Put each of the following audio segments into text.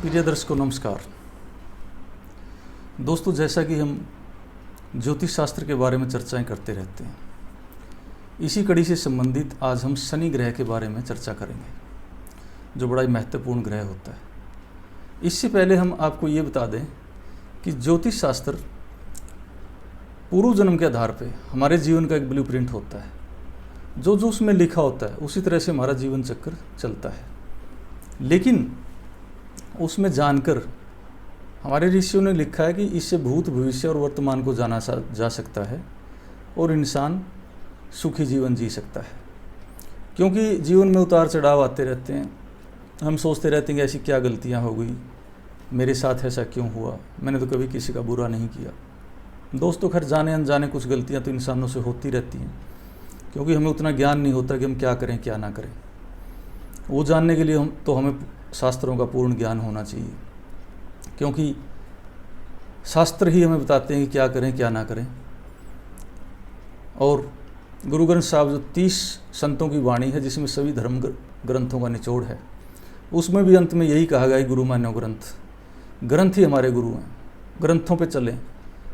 प्रिय दर्शकों नमस्कार। दोस्तों, जैसा कि हम ज्योतिष शास्त्र के बारे में चर्चाएं करते रहते हैं, इसी कड़ी से संबंधित आज हम शनि ग्रह के बारे में चर्चा करेंगे, जो बड़ा ही महत्वपूर्ण ग्रह होता है। इससे पहले हम आपको ये बता दें कि ज्योतिष शास्त्र पूर्व जन्म के आधार पर हमारे जीवन का एक ब्लूप्रिंट होता है। जो उसमें लिखा होता है उसी तरह से हमारा जीवन चक्र चलता है। लेकिन उसमें जानकर हमारे ऋषियों ने लिखा है कि इससे भूत, भविष्य और वर्तमान को जाना जा सकता है और इंसान सुखी जीवन जी सकता है। क्योंकि जीवन में उतार चढ़ाव आते रहते हैं। हम सोचते रहते हैं कि ऐसी क्या गलतियां हो गई, मेरे साथ ऐसा क्यों हुआ, मैंने तो कभी किसी का बुरा नहीं किया। दोस्तों, खैर जाने अनजाने कुछ गलतियां तो इंसानों से होती रहती हैं, क्योंकि हमें उतना ज्ञान नहीं होता कि हम क्या करें क्या ना करें। वो जानने के लिए हमें शास्त्रों का पूर्ण ज्ञान होना चाहिए, क्योंकि शास्त्र ही हमें बताते हैं कि क्या करें क्या ना करें। और गुरु ग्रंथ साहब जो 30 संतों की वाणी है, जिसमें सभी धर्म ग्रंथों का निचोड़ है, उसमें भी अंत में यही कहा गया, गुरु मान्यो ग्रंथ। ग्रंथ ही हमारे गुरु हैं। ग्रंथों पे चलें,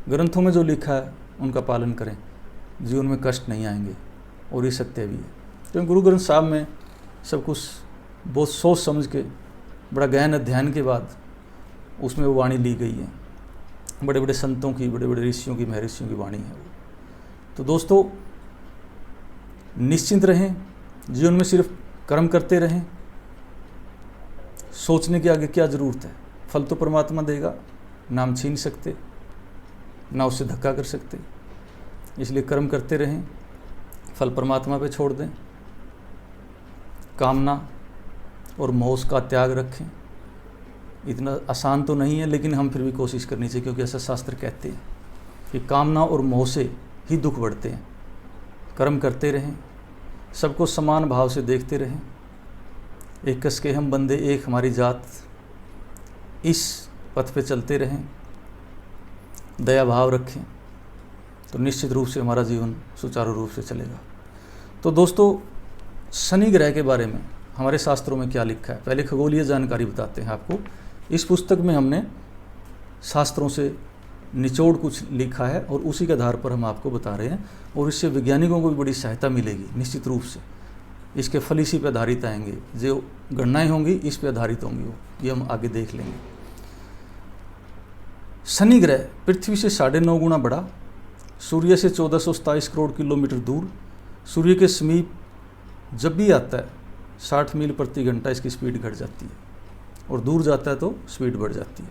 ग्रंथों में जो लिखा है उनका पालन करें, जीवन में कष्ट नहीं आएंगे। और ये सत्य भी है, क्योंकि गुरु ग्रंथ साहब में सब कुछ बहुत सोच समझ के, बड़ा गहन अध्ययन के बाद उसमें वो वाणी ली गई है। बड़े बड़े संतों की, बड़े बड़े ऋषियों की, महर्षियों की वाणी है वो। तो दोस्तों, निश्चिंत रहें, जीवन में सिर्फ कर्म करते रहें। सोचने के आगे क्या ज़रूरत है? फल तो परमात्मा देगा, ना हम छीन सकते, ना उससे धक्का कर सकते। इसलिए कर्म करते रहें, फल परमात्मा पे छोड़ दें। कामना और मोह का त्याग रखें। इतना आसान तो नहीं है, लेकिन हम फिर भी कोशिश करनी चाहिए, क्योंकि ऐसा शास्त्र कहते हैं कि कामना और मोह से ही दुख बढ़ते हैं। कर्म करते रहें, सबको समान भाव से देखते रहें। एक कस के हम बंदे एक हमारी जात, इस पथ पे चलते रहें, दया भाव रखें, तो निश्चित रूप से हमारा जीवन सुचारू रूप से चलेगा। तो दोस्तों, शनि ग्रह के बारे में हमारे शास्त्रों में क्या लिखा है, पहले खगोलीय जानकारी बताते हैं आपको। इस पुस्तक में हमने शास्त्रों से निचोड़ कुछ लिखा है और उसी के आधार पर हम आपको बता रहे हैं, और इससे वैज्ञानिकों को भी बड़ी सहायता मिलेगी निश्चित रूप से। इसके फल इसी पर आधारित आएंगे, जो गणनाएँ होंगी इस पर आधारित होंगी, वो ये हम आगे देख लेंगे। शनि ग्रह पृथ्वी से 9.5 गुना बड़ा, सूर्य से 1427 करोड़ किलोमीटर दूर, सूर्य के समीप जब भी आता है 60 मील प्रति घंटा इसकी स्पीड घट जाती है, और दूर जाता है तो स्पीड बढ़ जाती है।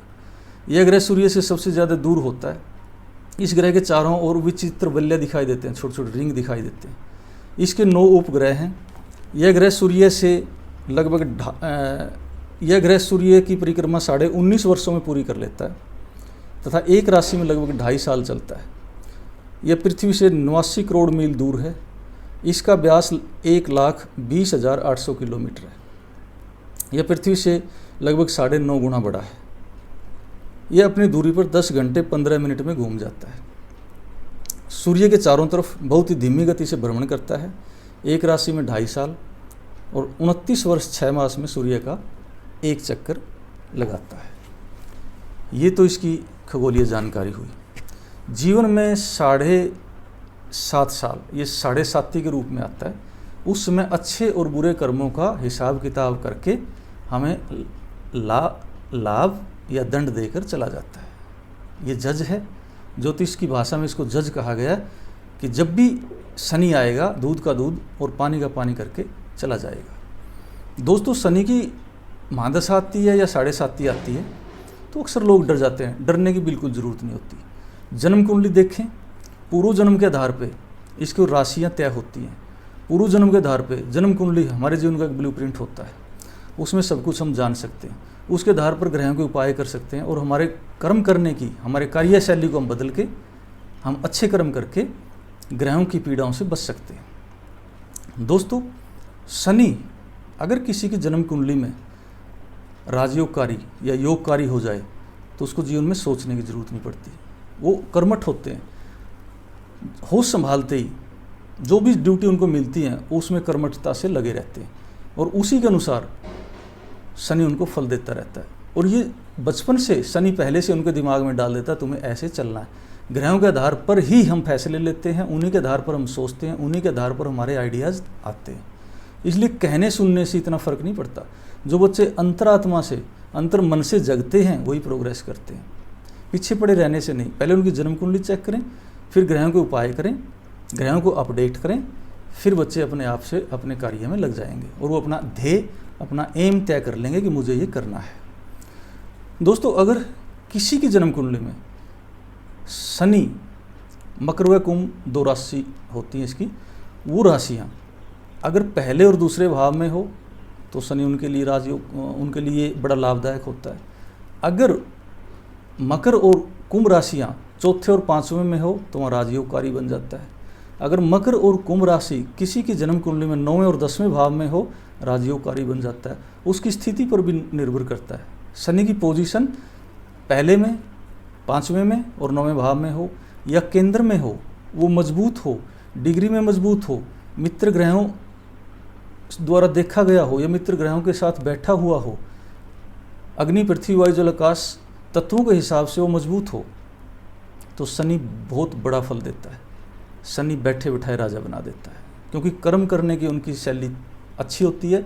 यह ग्रह सूर्य से सबसे ज़्यादा दूर होता है। इस ग्रह के चारों ओर विचित्र वलय दिखाई देते हैं, छोटे छोटे रिंग दिखाई देते हैं। इसके 9 उपग्रह हैं। यह ग्रह सूर्य की परिक्रमा 19.5 वर्षों में पूरी कर लेता है, तथा एक राशि में लगभग 2.5 साल चलता है। यह पृथ्वी से 89 करोड़ मील दूर है। इसका व्यास 1,20,800 किलोमीटर है। यह पृथ्वी से लगभग 9.5 गुना बड़ा है। यह अपनी दूरी पर 10 घंटे 15 मिनट में घूम जाता है। सूर्य के चारों तरफ बहुत ही धीमी गति से भ्रमण करता है। एक राशि में 2.5 साल और 29 वर्ष 6 मास में सूर्य का एक चक्कर लगाता है। ये तो इसकी खगोलीय जानकारी हुई। जीवन में 7.5 साल, ये 7.5 के रूप में आता है। उस समय अच्छे और बुरे कर्मों का हिसाब किताब करके हमें लाभ या दंड देकर चला जाता है। ये जज है। ज्योतिष की भाषा में इसको जज कहा गया, कि जब भी शनि आएगा, दूध का दूध और पानी का पानी करके चला जाएगा। दोस्तों, शनि की महादशा आती है या 7.5 आती है तो अक्सर लोग डर जाते हैं। डरने की बिल्कुल ज़रूरत नहीं होती। जन्म कुंडली देखें, पूर्व जन्म के आधार पे इसकी राशियाँ तय होती हैं। पूर्व जन्म के आधार पे जन्म कुंडली हमारे जीवन का एक ब्लूप्रिंट होता है। उसमें सब कुछ हम जान सकते हैं। उसके आधार पर ग्रहों के उपाय कर सकते हैं, और हमारे कर्म करने की, हमारे कार्यशैली को हम बदल के, हम अच्छे कर्म करके ग्रहों की पीड़ाओं से बच सकते हैं। दोस्तों, शनि अगर किसी की जन्म कुंडली में राजयोगकारी या योगकारी हो जाए तो उसको जीवन में सोचने की ज़रूरत नहीं पड़ती। वो कर्मठ होते हैं, होश संभालते ही जो भी ड्यूटी उनको मिलती है उसमें कर्मठता से लगे रहते हैं, और उसी के अनुसार शनि उनको फल देता रहता है। और ये बचपन से शनि पहले से उनके दिमाग में डाल देता है तुम्हें ऐसे चलना है। ग्रहों के आधार पर ही हम फैसले लेते हैं, उन्हीं के आधार पर हम सोचते हैं, उन्हीं के आधार पर हमारे आइडियाज़ आते हैं। इसलिए कहने सुनने से इतना फ़र्क नहीं पड़ता। जो बच्चे अंतरात्मा से, अंतर मन से जगते हैं वही प्रोग्रेस करते हैं, पीछे पड़े रहने से नहीं। पहले उनकी जन्म कुंडली चेक करें, फिर ग्रहों के उपाय करें, ग्रहों को अपडेट करें, फिर बच्चे अपने आप से अपने कार्य में लग जाएंगे और वो अपना ध्येय, अपना एम तय कर लेंगे कि मुझे ये करना है। दोस्तों, अगर किसी की जन्म कुंडली में शनि, मकर व कुंभ 2 राशि होती हैं इसकी, वो राशियाँ अगर पहले और दूसरे भाव में हो तो शनि उनके लिए राजयोग, उनके लिए बड़ा लाभदायक होता है। अगर मकर और कुंभ राशियाँ चौथे और 5वें में हो तो वहाँ राजयोगकारी बन जाता है। अगर मकर और कुंभ राशि किसी की जन्म कुंडली में 9वें और 10वें भाव में हो, राजयोगकारी बन जाता है। उसकी स्थिति पर भी निर्भर करता है। शनि की पोजीशन पहले में, 5वें में और 9वें भाव में हो या केंद्र में हो, वो मजबूत हो, डिग्री में मजबूत हो, मित्र ग्रहों द्वारा देखा गया हो या मित्र ग्रहों के साथ बैठा हुआ हो, अग्नि, पृथ्वी, वायु, जल, आकाश तत्वों के हिसाब से वो मजबूत हो, तो शनि बहुत बड़ा फल देता है। शनि बैठे बिठाए राजा बना देता है, क्योंकि कर्म करने की उनकी शैली अच्छी होती है।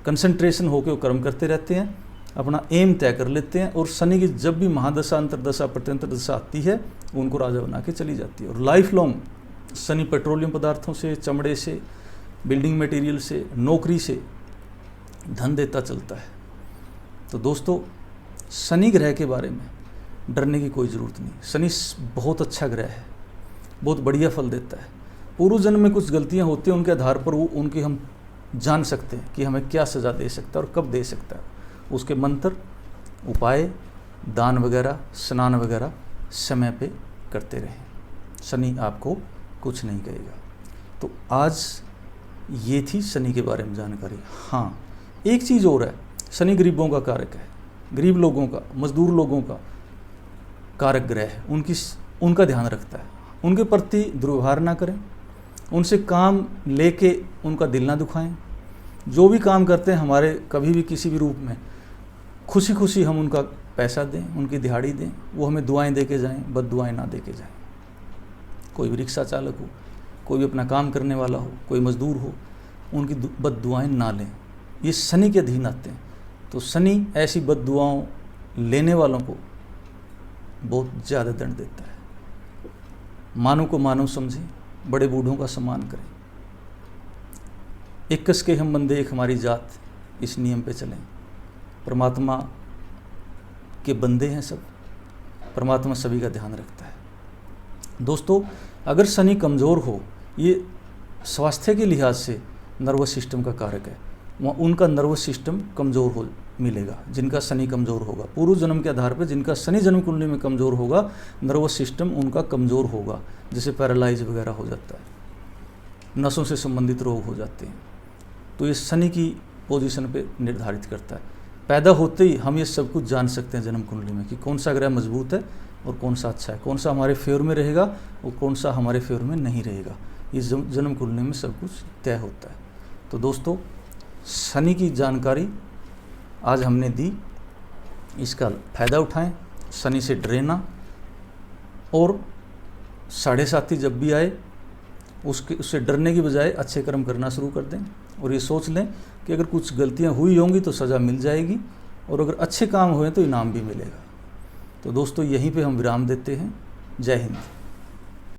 कंसंट्रेशन होकर वो कर्म करते रहते हैं, अपना एम तय कर लेते हैं, और शनि की जब भी महादशा, अंतरदशा, प्रत्यंतर दशा आती है उनको राजा बना के चली जाती है। और लाइफ लॉन्ग शनि पेट्रोलियम पदार्थों से, चमड़े से, बिल्डिंग मटेरियल से, नौकरी से धन देता चलता है। तो दोस्तों, शनि ग्रह के बारे में डरने की कोई ज़रूरत नहीं। शनि बहुत अच्छा ग्रह है, बहुत बढ़िया फल देता है। पूर्व जन्म में कुछ गलतियां होती हैं, उनके आधार पर वो उनकी हम जान सकते हैं कि हमें क्या सज़ा दे सकता है और कब दे सकता है। उसके मंत्र, उपाय, दान वगैरह, स्नान वगैरह समय पे करते रहें। शनि आपको कुछ नहीं कहेगा। तो आज ये थी शनि के बारे में जानकारी। हाँ, एक चीज़ और है, शनि गरीबों का कारक है, गरीब लोगों का, मजदूर लोगों का कारक ग्रह है। उनका ध्यान रखता है। उनके प्रति दुर्व्यवहार ना करें, उनसे काम लेके उनका दिल ना दुखाएं। जो भी काम करते हैं हमारे, कभी भी किसी भी रूप में खुशी खुशी हम उनका पैसा दें, उनकी दिहाड़ी दें, वो हमें दुआएं दे के जाएँ, बद दुआएँ ना दे के जाएँ। कोई भी रिक्शा चालक हो, कोई भी अपना काम करने वाला हो, कोई मजदूर हो, उनकी बद दुआएँ ना लें। ये शनि के अधीन आते हैं। तो शनि ऐसी बद दुआओं लेने वालों को बहुत ज़्यादा दंड देता है। मानव को मानव समझें, बड़े बूढ़ों का सम्मान करें। एक कस के हम बंदे, एक हमारी जात, इस नियम पे चलें। परमात्मा के बंदे हैं सब, परमात्मा सभी का ध्यान रखता है। दोस्तों, अगर शनि कमज़ोर हो, ये स्वास्थ्य के लिहाज से नर्वस सिस्टम का कारक है, वहाँ उनका नर्वस सिस्टम कमज़ोर हो मिलेगा। जिनका शनि कमज़ोर होगा, पूर्व जन्म के आधार पर जिनका शनि जन्म कुंडली में कमज़ोर होगा, नर्वस सिस्टम उनका कमज़ोर होगा, जैसे पैरालाइज वगैरह हो जाता है, नसों से संबंधित रोग हो जाते हैं। तो ये शनि की पोजीशन पे निर्धारित करता है। पैदा होते ही हम ये सब कुछ जान सकते हैं जन्म कुंडली में कि कौन सा ग्रह मजबूत है और कौन सा अच्छा है, कौन सा हमारे फेवर में रहेगा और कौन सा हमारे फेवर में नहीं रहेगा। ये जन्म कुंडली में सब कुछ तय होता है। तो दोस्तों, शनि की जानकारी आज हमने दी, इसका फ़ायदा उठाएं। शनि से डरे ना, और 7.5 जब भी आए उससे डरने की बजाय अच्छे कर्म करना शुरू कर दें, और ये सोच लें कि अगर कुछ गलतियां हुई होंगी तो सज़ा मिल जाएगी, और अगर अच्छे काम हुए तो इनाम भी मिलेगा। तो दोस्तों, यहीं पे हम विराम देते हैं। जय हिंद।